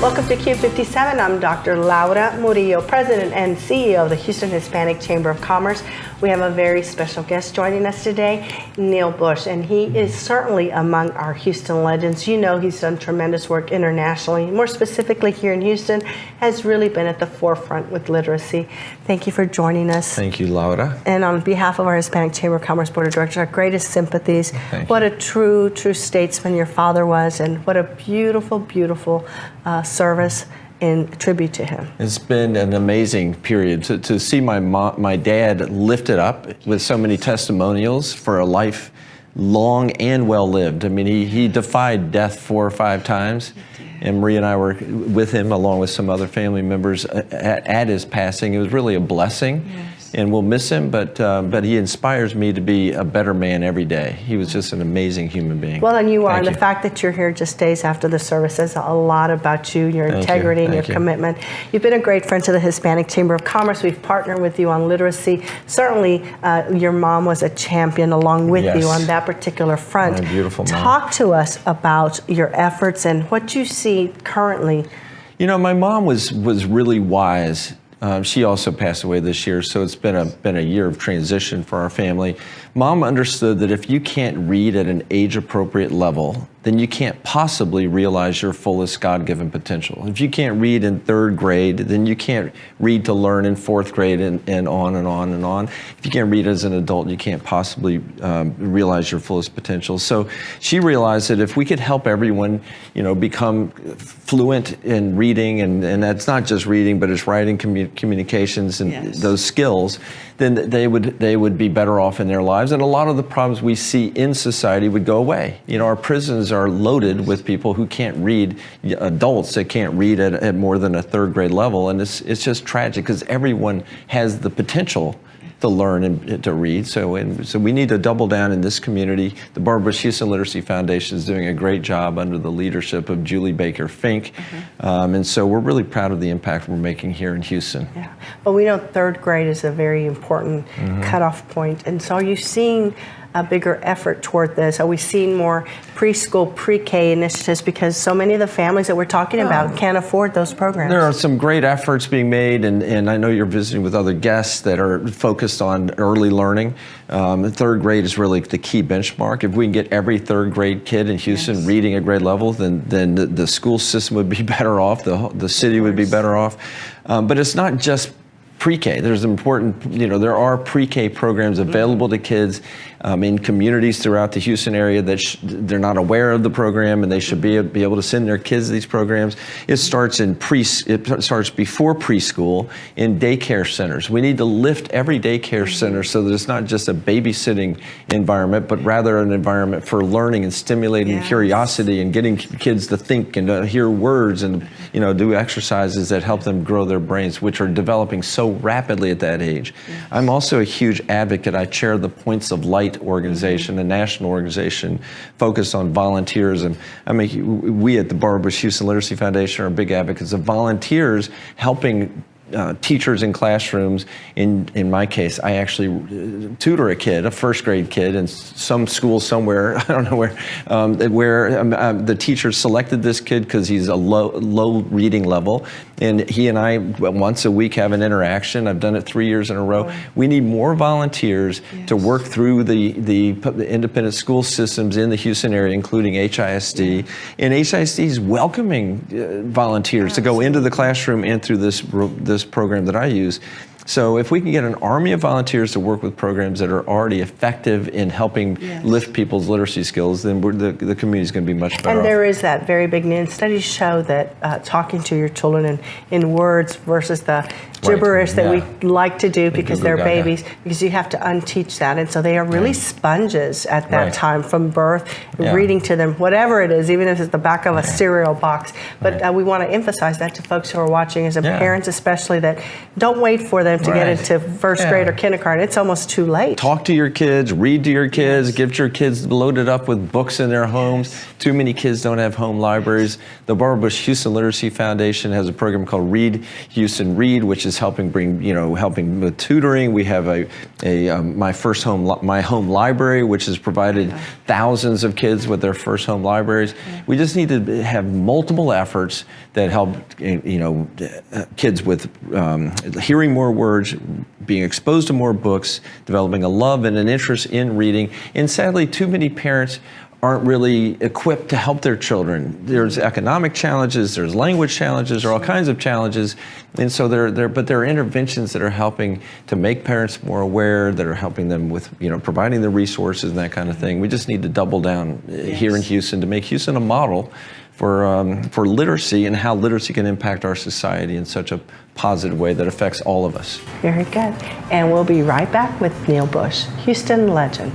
Welcome to Q57. I'm Dr. Laura Murillo, President and CEO of the Houston Hispanic Chamber of Commerce. We have a very special guest joining us today, Neil Bush, and he is certainly among our Houston legends. You know, he's done tremendous work internationally, more specifically here in Houston, has really been at the forefront with literacy. Thank you for joining us. Thank you, Laura. And on behalf of our Hispanic Chamber of Commerce Board of Directors, our greatest sympathies. What a true statesman your father was, and what a beautiful, beautiful service in tribute to him. It's been an amazing period to see my dad lifted up with so many testimonials for a life long and well lived. I mean, he defied death 4 or 5 times. And Maria and I were with him along with some other family members at his passing. It was really a blessing. Yes. And we'll miss him, but he inspires me to be a better man every day. He was just an amazing human being. Well, and you are. And the fact that you're here just days after the service says a lot about you, your integrity and your commitment. You've been a great friend to the Hispanic Chamber of Commerce. We've partnered with you on literacy. Certainly, your mom was a champion along with you on that particular front. My beautiful mom. Talk to us about your efforts and what you see currently. You know, my mom was really wise. She also passed away this year, so it's been a year of transition for our family. Mom understood that if you can't read at an age-appropriate level, then you can't possibly realize your fullest God-given potential. If you can't read in 3rd grade, then you can't read to learn in 4th grade and on and on and on. If you can't read as an adult, you can't possibly realize your fullest potential. So she realized that if we could help everyone, you know, become fluent in reading, and that's not just reading, but it's writing, communications, and those skills, then they would be better off in their lives, and a lot of the problems we see in society would go away. You know, our prisons are loaded with people who can't read, adults that can't read at more than a 3rd grade level, and it's just tragic because everyone has the potential to learn and to read. So we need to double down in this community. The Barbara Bush Houston Literacy Foundation is doing a great job under the leadership of Julie Baker Fink. And so we're really proud of the impact we're making here in Houston. Yeah, well, we know 3rd grade is a very important cutoff point. And so are you seeing a bigger effort toward this? Are we seeing more preschool, pre-K initiatives because so many of the families that we're talking about can't afford those programs? There are some great efforts being made, and I know you're visiting with other guests that are focused on early learning. 3rd grade is really the key benchmark. If we can get every 3rd grade kid in Houston reading at grade level, then the school system would be better off, the city would be better off. But it's not just pre-K. There's important, you know, there are pre-K programs available to kids in communities throughout the Houston area that they're not aware of the program, and they should be able to send their kids to these programs. It starts before preschool in daycare centers. We need to lift every daycare center so that it's not just a babysitting environment, but rather an environment for learning and stimulating curiosity and getting kids to think and to hear words and, you know, do exercises that help them grow their brains, which are developing so rapidly at that age. I'm also a huge advocate. I chair the Points of Light organization, a national organization focused on volunteerism. I mean, we at the Barbara Bush Houston Literacy Foundation are big advocates of volunteers helping teachers in classrooms. In my case, I actually tutor a kid, a 1st grade kid, in some school somewhere, I don't know where the teacher selected this kid because he's a low reading level, and he and I once a week have an interaction. I've done it 3 years in a row. We need more volunteers to work through the independent school systems in the Houston area, including HISD, and HISD is welcoming volunteers to go into the classroom and through this program that I use. So if we can get an army of volunteers to work with programs that are already effective in helping lift people's literacy skills, then the community is going to be much better And off. there is that very big need. Studies show that talking to your children in words versus the gibberish that we like to do because they're babies, because you have to unteach that. And so they are really sponges at that time from birth, reading to them, whatever it is, even if it's the back of a cereal box. But we want to emphasize that to folks who are watching, as parents especially, that don't wait for them to get into 1st grade or kindergarten. It's almost too late. Talk to your kids, read to your kids, get your kids loaded up with books in their homes. Too many kids don't have home libraries. The Barbara Bush Houston Literacy Foundation has a program called Read Houston Read, which is helping with tutoring. We have a my home library, which has provided thousands of kids with their first home libraries. We just need to have multiple efforts that help kids with hearing more words, being exposed to more books, developing a love and an interest in reading. And sadly, too many parents aren't really equipped to help their children. There's economic challenges, there's language challenges, there are all kinds of challenges. And so there are interventions that are helping to make parents more aware, that are helping them with, providing the resources and that kind of thing. We just need to double down here in Houston to make Houston a model for literacy and how literacy can impact our society in such a positive way that affects all of us. Very good. And we'll be right back with Neil Bush, Houston legend.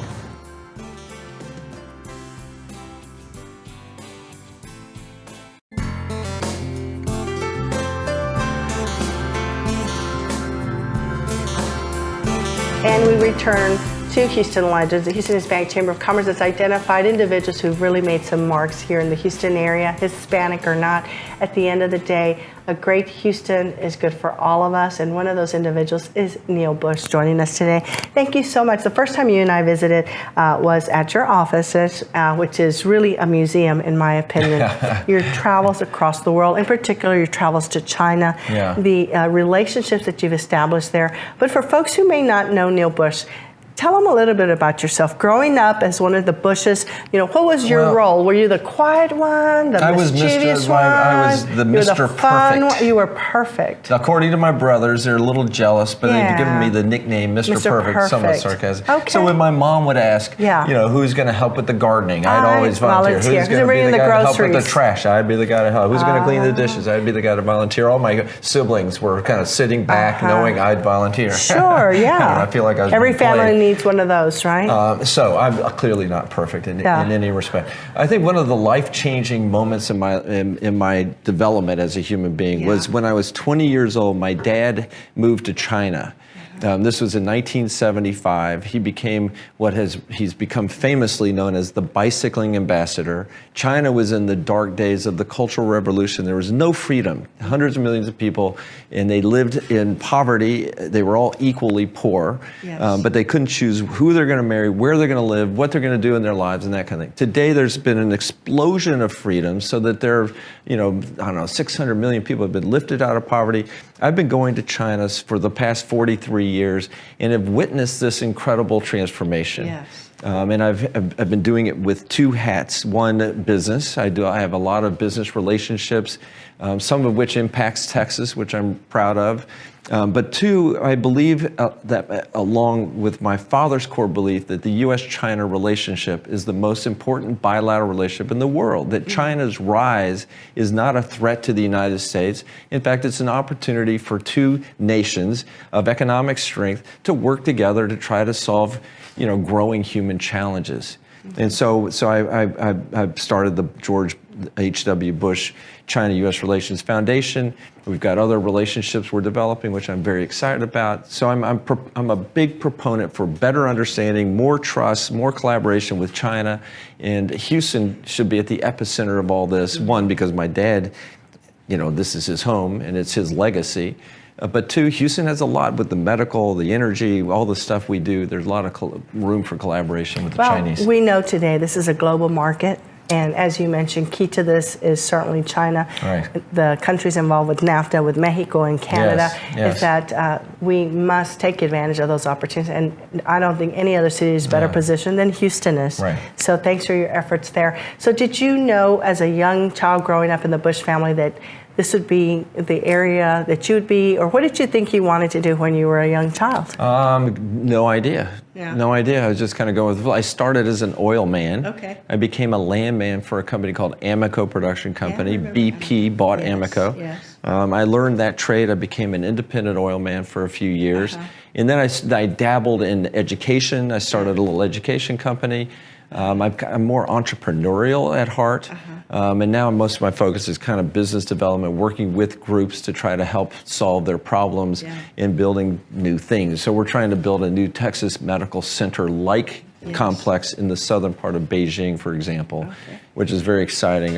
And we return to Houston Legends. The Houston Hispanic Chamber of Commerce has identified individuals who've really made some marks here in the Houston area, Hispanic or not. At the end of the day, a great Houston is good for all of us, and one of those individuals is Neil Bush joining us today. Thank you so much. The first time you and I visited was at your offices, which is really a museum, in my opinion. Your travels across the world, in particular your travels to China, the relationships that you've established there. But for folks who may not know Neil Bush, tell them a little bit about yourself. Growing up as one of the Bushes, what was your role? Were you the quiet one, the mischievous one? I was the Mr. Perfect. You were perfect. According to my brothers, they're a little jealous, but they've given me the nickname Mr. Perfect, somewhat sarcastic. Okay. So when my mom would ask, who's going to help with the gardening, I'd always volunteer. Who's going to be the guy to help with the trash? I'd be the guy to help. Who's going to clean the dishes? I'd be the guy to volunteer. All my siblings were kind of sitting back knowing I'd volunteer. Sure, yeah. I feel like I was every family played. needs one of those, right? So I'm clearly not perfect in any respect. I think one of the life-changing moments in my development as a human being was when I was 20 years old. My dad moved to China. This was in 1975. He became he's become famously known as the bicycling ambassador. China was in the dark days of the Cultural Revolution. There was no freedom. Hundreds of millions of people, and they lived in poverty. They were all equally poor, but they couldn't choose who they're going to marry, where they're going to live, what they're going to do in their lives, and that kind of thing. Today, there's been an explosion of freedom, so that there are, 600 million people have been lifted out of poverty. I've been going to China for the past 43 years and have witnessed this incredible transformation. Yes. And I've been doing it with two hats. One, business. I have a lot of business relationships, some of which impacts Texas, which I'm proud of. But two, I believe that along with my father's core belief that the U.S.-China relationship is the most important bilateral relationship in the world, that China's rise is not a threat to the United States. In fact, it's an opportunity for two nations of economic strength to work together to try to solve, growing human challenges. And so I started the George H.W. Bush China-U.S. Relations Foundation. We've got other relationships we're developing, which I'm very excited about. So I'm a big proponent for better understanding, more trust, more collaboration with China. And Houston should be at the epicenter of all this. One, because my dad, this is his home and it's his legacy. But two, Houston has a lot with the medical, the energy, all the stuff we do. There's a lot of room for collaboration with the Chinese. We know today this is a global market. And as you mentioned, key to this is certainly China. Right. The countries involved with NAFTA, with Mexico and Canada, is that we must take advantage of those opportunities. And I don't think any other city is better positioned than Houston is. Right. So thanks for your efforts there. So did you know as a young child growing up in the Bush family that this would be the area that you would be, or what did you think you wanted to do when you were a young child? No idea. No idea. I was just kind of going with, I started as an oil man. Okay. I became a landman for a company called Amoco Production Company. BP bought Amoco. Yes. I learned that trade. I became an independent oil man for a few years. And then I dabbled in education. I started a little education company. I'm more entrepreneurial at heart. And now most of my focus is kind of business development, working with groups to try to help solve their problems in building new things. So we're trying to build a new Texas medical center like complex in the southern part of Beijing, for example, which is very exciting.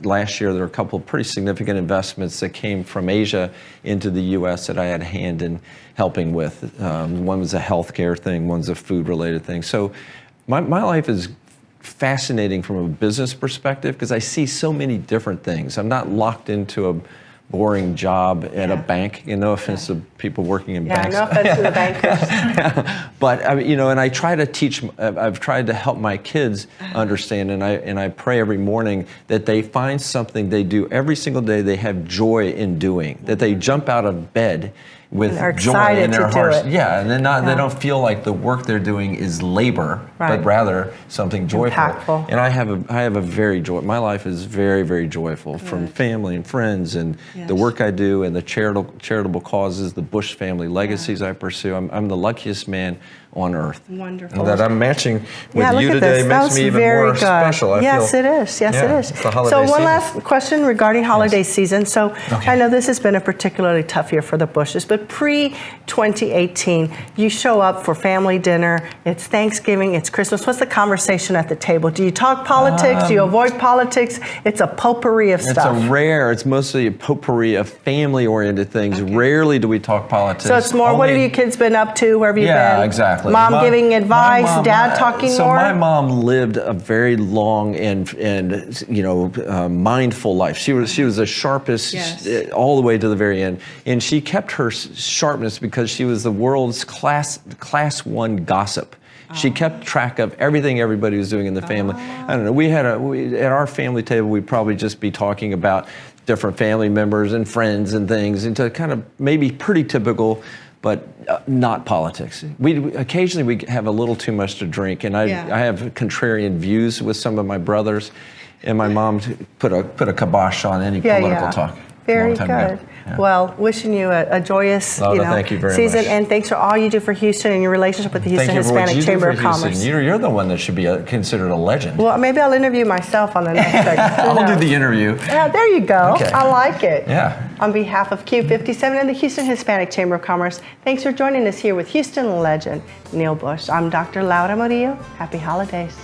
Last year there were a couple of pretty significant investments that came from Asia into the U.S. that I had a hand in helping with. One was a healthcare thing, one's a food-related thing. So my life is fascinating from a business perspective because I see so many different things. I'm not locked into a boring job at a bank. No offense to people working in banks. No offense to the bankers. But and I try to teach. I've tried to help my kids understand, and I pray every morning that they find something they do every single day they have joy in doing. That they jump out of bed with joy in their hearts. Yeah, and they don't feel like the work they're doing is labor, but rather something joyful. Impactful. And I have a very my life is very, very joyful from family and friends and the work I do and the charitable causes, the Bush family legacies I pursue. I'm the luckiest man on earth. Wonderful. And that I'm matching with you look today at this. makes me even more special. Yes, it is. Yes, it is. It's the holiday so one season. last question regarding holiday season. So I know this has been a particularly tough year for the Bushes, but pre-2018, you show up for family dinner. It's Thanksgiving. It's Christmas. What's the conversation at the table? Do you talk politics? Do you avoid politics? It's a potpourri of stuff. It's mostly a potpourri of family-oriented things. Rarely do we talk politics. So it's more, what have you kids been up to? Where have you been? Yeah, exactly. Mom giving advice, dad talking more? So my mom lived a very long and mindful life. She was the sharpest all the way to the very end. And she kept her sharpness because she was the world's class one gossip. She kept track of everything everybody was doing in the family. I don't know. At our family table, we'd probably just be talking about different family members and friends and things, and to kind of maybe pretty typical, but not politics. Occasionally we have a little too much to drink, and I have contrarian views with some of my brothers, and my mom put a kibosh on any political talk. Very good. Yeah. Well, wishing you a joyous thank you very season, much. and thanks for all you do for Houston and your relationship with the Houston Hispanic Chamber of Commerce. You're the one that should be considered a legend. Well, maybe I'll interview myself on the next segment. I'll do the interview. Yeah, there you go. Okay. I like it. Yeah. On behalf of Q57 and the Houston Hispanic Chamber of Commerce, thanks for joining us here with Houston legend Neil Bush. I'm Dr. Laura Murillo. Happy holidays.